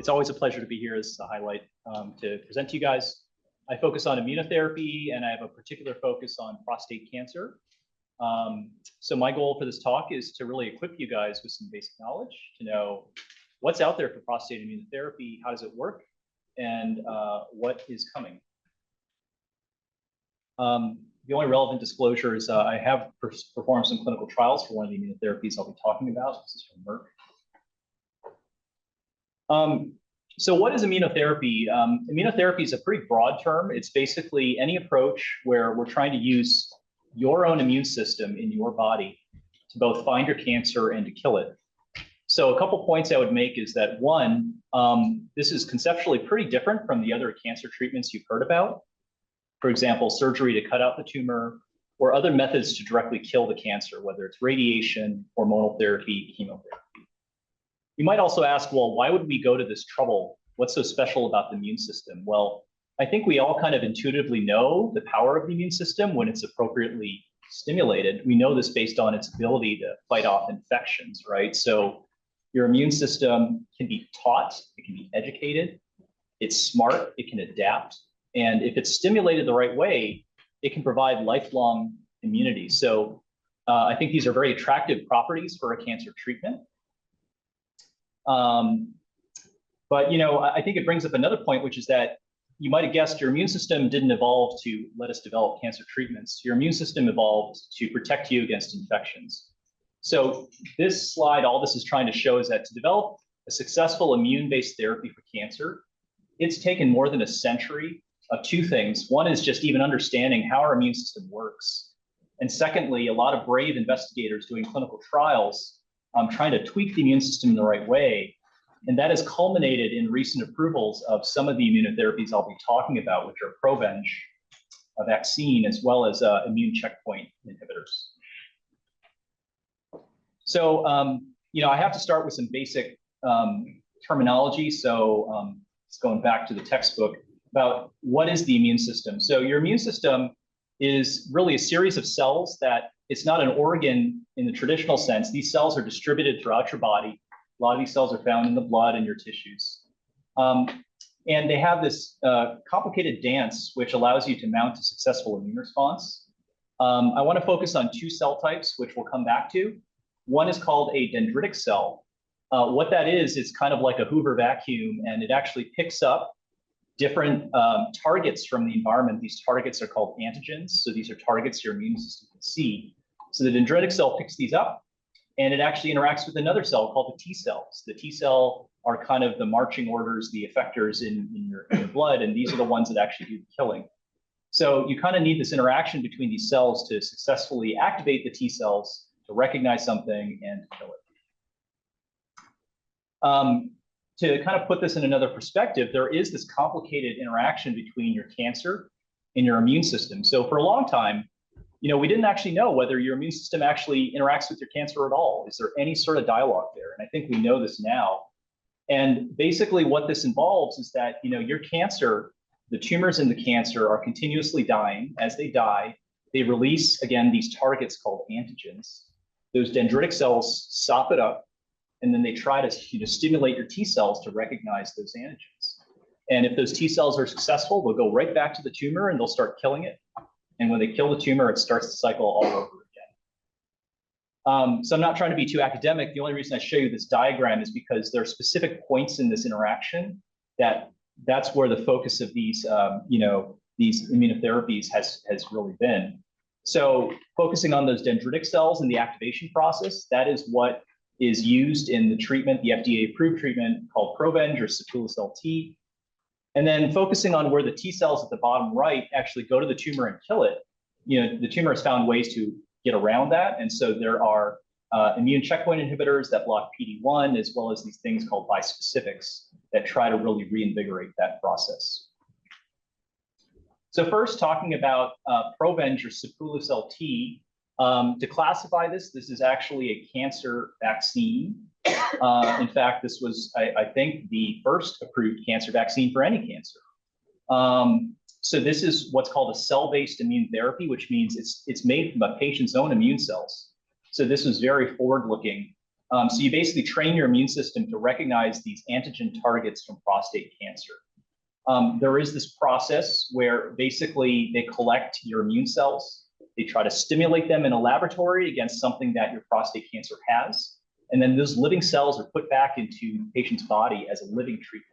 It's always a pleasure to be here as a highlight to present to you guys. I focus on immunotherapy, and I have a particular focus on prostate cancer. So my goal for this talk is to really equip you guys with some basic knowledge to know what's out there for prostate immunotherapy, how does it work, and what is coming. The only relevant disclosure is I have performed some clinical trials for one of the immunotherapies I'll be talking about. This is from Merck. So what is immunotherapy? Immunotherapy is a pretty broad term. It's basically any approach where we're trying to use your own immune system in your body to both find your cancer and to kill it. So a couple points I would make is that one, this is conceptually pretty different from the other cancer treatments you've heard about. For example, surgery to cut out the tumor or other methods to directly kill the cancer, whether it's radiation, hormonal therapy, chemotherapy. You might also ask, well, why would we go to this trouble? What's so special about the immune system? Well, I think we all kind of intuitively know the power of the immune system when it's appropriately stimulated. We know this based on its ability to fight off infections, right? So your immune system can be taught, it can be educated, it's smart, it can adapt. And if it's stimulated the right way, it can provide lifelong immunity. So I think these are very attractive properties for a cancer treatment. But I think it brings up another point, which is that you might have guessed your immune system didn't evolve to let us develop cancer treatments. Your immune system evolved to protect you against infections. So this slide, all this is trying to show is that to develop a successful immune-based therapy for cancer, it's taken more than a century of two things. One is just even understanding how our immune system works. And secondly, a lot of brave investigators doing clinical trials trying to tweak the immune system in the right way. And that has culminated in recent approvals of some of the immunotherapies I'll be talking about, which are Provenge, a vaccine, as well as immune checkpoint inhibitors. So, I have to start with some basic terminology. So it's going back to the textbook about what is the immune system. So your immune system is really a series of cells that it's not an organ in the traditional sense. These cells are distributed throughout your body. A lot of these cells are found in the blood and your tissues. And they have this complicated dance, which allows you to mount a successful immune response. I want to focus on two cell types, which we'll come back to. One is called a dendritic cell. What that is, it's kind of like a Hoover vacuum, and it actually picks up different targets from the environment. These targets are called antigens. So these are targets your immune system can see. So the dendritic cell picks these up, and it actually interacts with another cell called the T cells. The T cell are kind of the marching orders, the effectors in your blood, and these are the ones that actually do the killing. So you kind of need this interaction between these cells to successfully activate the T cells to recognize something and to kill it. To kind of put this in another perspective, there is this complicated interaction between your cancer and your immune system. So for a long time, we didn't actually know whether your immune system actually interacts with your cancer at all. Is there any sort of dialogue there? And I think we know this now. And basically what this involves is that, your cancer, the tumors in the cancer are continuously dying. As they die, they release, again, these targets called antigens. Those dendritic cells sop it up, and then they try to stimulate your T cells to recognize those antigens. And if those T cells are successful, they'll go right back to the tumor and they'll start killing it. And when they kill the tumor, it starts the cycle all over again. So I'm not trying to be too academic. The only reason I show you this diagram is because there are specific points in this interaction that's where the focus of these, these immunotherapies has really been. So focusing on those dendritic cells and the activation process, that is what is used in the treatment, the FDA-approved treatment called Provenge or Sipuleucel-T. And then focusing on where the T cells at the bottom right actually go to the tumor and kill it, the tumor has found ways to get around that. And so there are immune checkpoint inhibitors that block PD-1, as well as these things called bispecifics that try to really reinvigorate that process. So first, talking about Provenge or Sipuleucel-T. To classify this is actually a cancer vaccine. In fact, this was, I think, the first approved cancer vaccine for any cancer. So this is what's called a cell-based immune therapy, which means it's made from a patient's own immune cells. So this was very forward-looking. So you basically train your immune system to recognize these antigen targets from prostate cancer. There is this process where basically they collect your immune cells, they try to stimulate them in a laboratory against something that your prostate cancer has, and then those living cells are put back into the patient's body as a living treatment.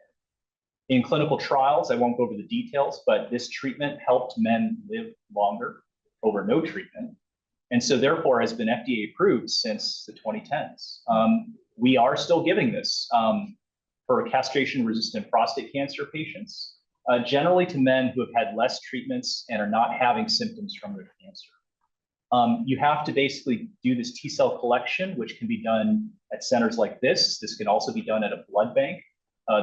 In clinical trials, I won't go over the details, but this treatment helped men live longer over no treatment, and so therefore has been FDA approved since the 2010s. We are still giving this for castration-resistant prostate cancer patients, generally to men who have had less treatments and are not having symptoms from their cancer. You have to basically do this T cell collection, which can be done at centers like this. This can also be done at a blood bank.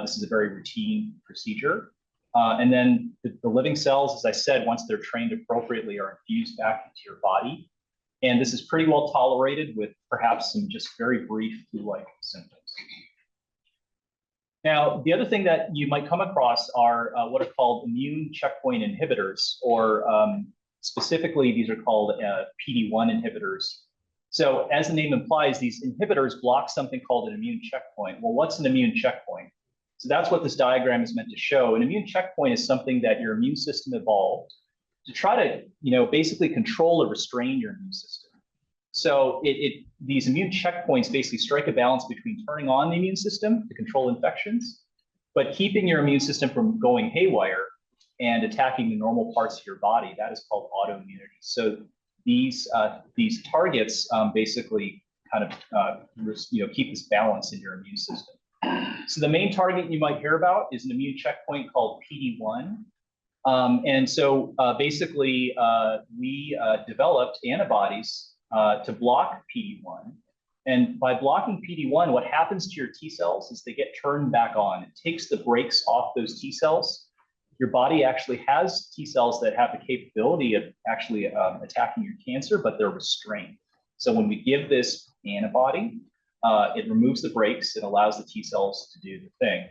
This is a very routine procedure. And then the living cells, as I said, once they're trained appropriately, are infused back into your body. And this is pretty well tolerated with perhaps some just very brief flu-like symptoms. Now, the other thing that you might come across are what are called immune checkpoint inhibitors, or specifically, these are called PD-1 inhibitors. So as the name implies, these inhibitors block something called an immune checkpoint. Well, what's an immune checkpoint? So that's what this diagram is meant to show. An immune checkpoint is something that your immune system evolved to try to, basically control or restrain your immune system. So these immune checkpoints basically strike a balance between turning on the immune system to control infections, but keeping your immune system from going haywire and attacking the normal parts of your body. That is called autoimmunity. So these targets basically kind of keep this balance in your immune system. So the main target you might hear about is an immune checkpoint called PD-1. And so basically, we developed antibodies to block PD-1. And by blocking PD-1, what happens to your T cells is they get turned back on. It takes the brakes off those T cells. Your body actually has T cells that have the capability of actually attacking your cancer, but they're restrained. So when we give this antibody, it removes the brakes. It allows the T cells to do the thing.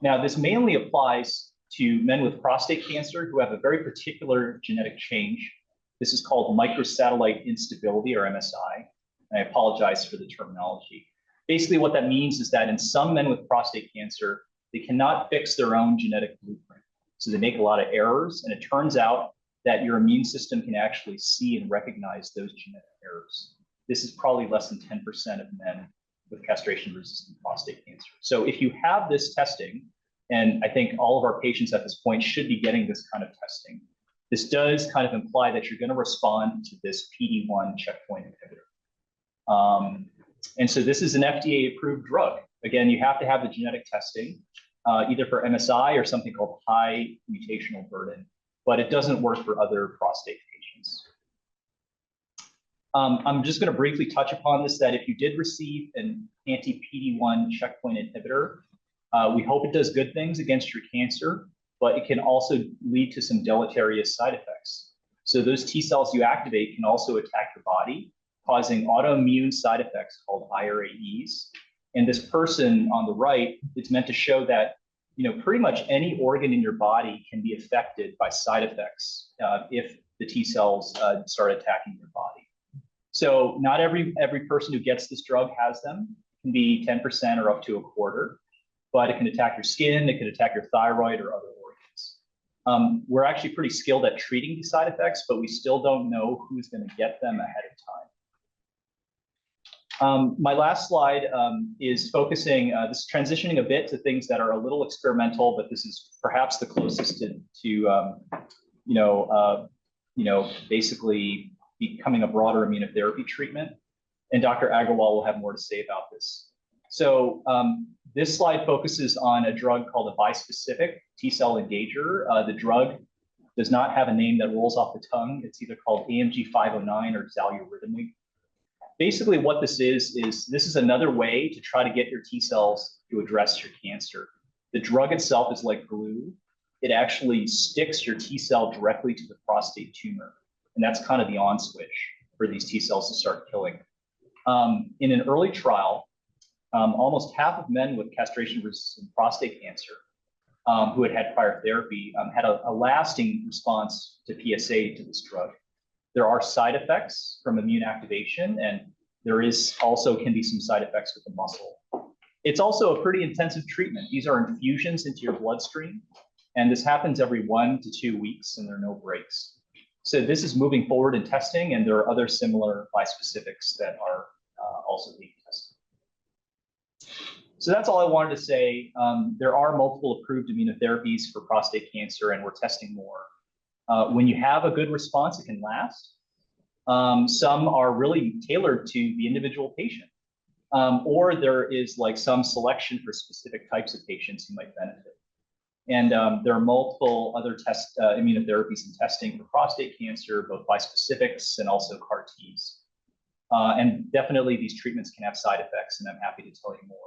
Now, this mainly applies to men with prostate cancer who have a very particular genetic change. This is called microsatellite instability, or MSI. And I apologize for the terminology. Basically, what that means is that in some men with prostate cancer, they cannot fix their own genetic blueprint. So they make a lot of errors, and it turns out that your immune system can actually see and recognize those genetic errors. This is probably less than 10% of men with castration-resistant prostate cancer. So if you have this testing, and I think all of our patients at this point should be getting this kind of testing, this does kind of imply that you're going to respond to this PD-1 checkpoint inhibitor. And so this is an FDA-approved drug. Again, you have to have the genetic testing, either for MSI or something called high mutational burden, but it doesn't work for other prostate patients. I'm just going to briefly touch upon this, that if you did receive an anti-PD-1 checkpoint inhibitor, we hope it does good things against your cancer, but it can also lead to some deleterious side effects. So those T cells you activate can also attack your body, causing autoimmune side effects called IRAEs. And this person on the right, it's meant to show that pretty much any organ in your body can be affected by side effects if the T cells start attacking your body. So not every person who gets this drug has them. It can be 10% or up to a quarter, but it can attack your skin, it can attack your thyroid or other organs. We're actually pretty skilled at treating these side effects, but we still don't know who's going to get them ahead of time. My last slide is focusing, this is transitioning a bit to things that are a little experimental, but this is perhaps the closest to basically becoming a broader immunotherapy treatment. And Dr. Agarwal will have more to say about this. So this slide focuses on a drug called a bispecific T-cell engager. The drug does not have a name that rolls off the tongue. It's either called AMG 509 or xaluritamig. Basically what this is another way to try to get your T cells to address your cancer. The drug itself is like glue. It actually sticks your T cell directly to the prostate tumor. And that's kind of the on switch for these T cells to start killing. In an early trial, almost half of men with castration-resistant prostate cancer who had prior therapy had a lasting response to PSA to this drug. There are side effects from immune activation, and There is also can be some side effects with the muscle. It's also a pretty intensive treatment. These are infusions into your bloodstream, and this happens every 1 to 2 weeks, and there are no breaks. So this is moving forward in testing, and there are other similar bispecifics that are also being tested. So that's all I wanted to say. There are multiple approved immunotherapies for prostate cancer, and we're testing more. When you have a good response, it can last. Some are really tailored to the individual patient. Or there is like some selection for specific types of patients who might benefit. And there are multiple other immunotherapies in testing for prostate cancer, both bispecifics and also CAR Ts. And definitely these treatments can have side effects, and I'm happy to tell you more.